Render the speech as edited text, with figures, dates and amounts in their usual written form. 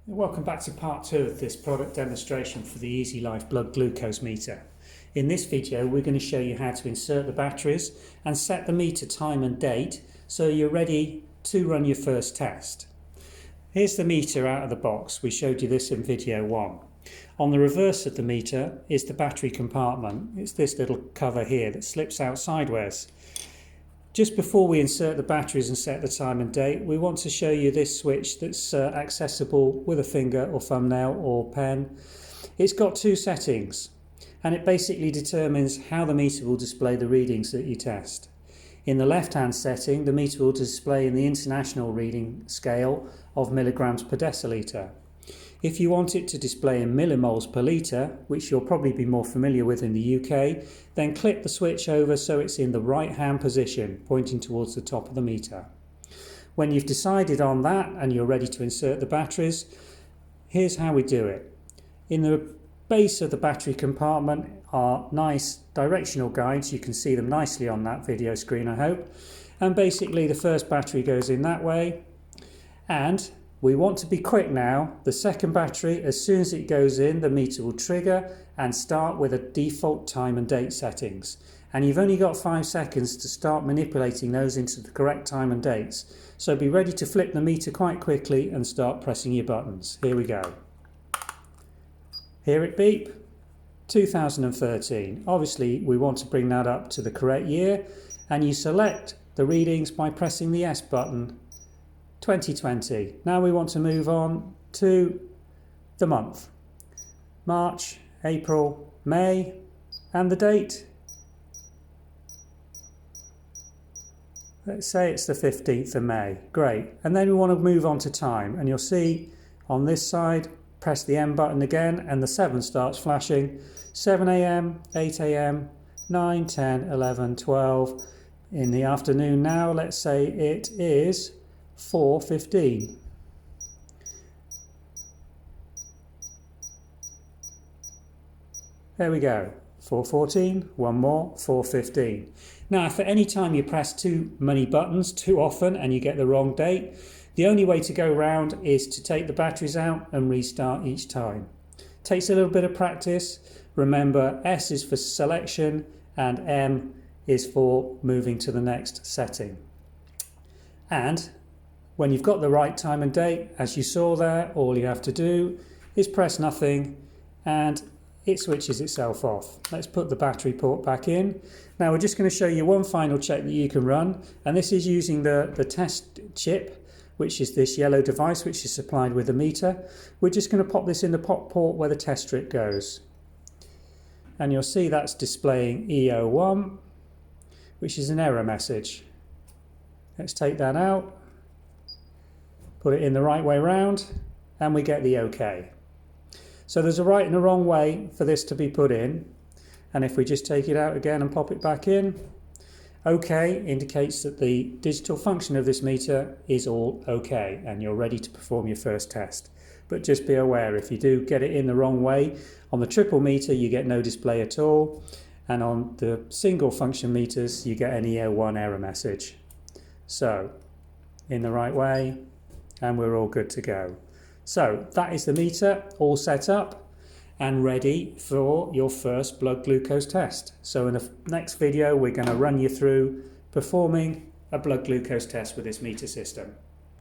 Welcome back to part 2 of this product demonstration for the EasyLife Blood Glucose Meter. In this video we're going to show you how to insert the batteries and set the meter time and date so you're ready to run your first test. Here's the meter out of the box. We showed you this in video 1. On the reverse of the meter is the battery compartment. It's this little cover here that slips out sideways. Just before we insert the batteries and set the time and date, we want to show you this switch that's accessible with a finger or thumbnail or pen. It's got 2 settings and it basically determines how the meter will display the readings that you test. In the left-hand setting, the meter will display in the international reading scale of milligrams per deciliter. If you want it to display in millimoles per litre, which you'll probably be more familiar with in the UK, then clip the switch over so it's in the right-hand position, pointing towards the top of the meter. When you've decided on that and you're ready to insert the batteries, here's how we do it. In the base of the battery compartment are nice directional guides. You can see them nicely on that video screen, I hope. And basically the first battery goes in that way, and we want to be quick now. The second battery, as soon as it goes in, the meter will trigger and start with a default time and date settings. And you've only got 5 seconds to start manipulating those into the correct time and dates. So be ready to flip the meter quite quickly and start pressing your buttons. Here we go. Hear it beep. 2013. Obviously we want to bring that up to the correct year, and you select the readings by pressing the S button. 2020. Now we want to move on to the month. March, April, May, and the date. Let's say it's the 15th of May. Great. And then we want to move on to time, and you'll see on this side, press the M button again and the 7 starts flashing. 7 AM, 8 AM, 9, 10, 11, 12. In the afternoon now, let's say it is 4:15. There we go. 4:14, one more, 4:15. Now, if at any time you press too many buttons too often and you get the wrong date, the only way to go round is to take the batteries out and restart each time. Takes a little bit of practice. Remember, S is for selection and M is for moving to the next setting. And when you've got the right time and date, as you saw there, all you have to do is press nothing and it switches itself off. Let's put the battery port back in. Now we're just going to show you one final check that you can run, and this is using the test chip, which is this yellow device which is supplied with the meter. We're just going to pop this in the port where the test strip goes. And you'll see that's displaying E01, which is an error message. Let's take that out. Put it in the right way round and we get the OK. So there's a right and a wrong way for this to be put in, and if we just take it out again and pop it back in, OK indicates that the digital function of this meter is all OK and you're ready to perform your first test. But just be aware, if you do get it in the wrong way, on the triple meter you get no display at all, and on the single function meters you get an E01 error message. So in the right way, and we're all good to go. So that is the meter all set up and ready for your first blood glucose test. So in the next video we're going to run you through performing a blood glucose test with this meter system.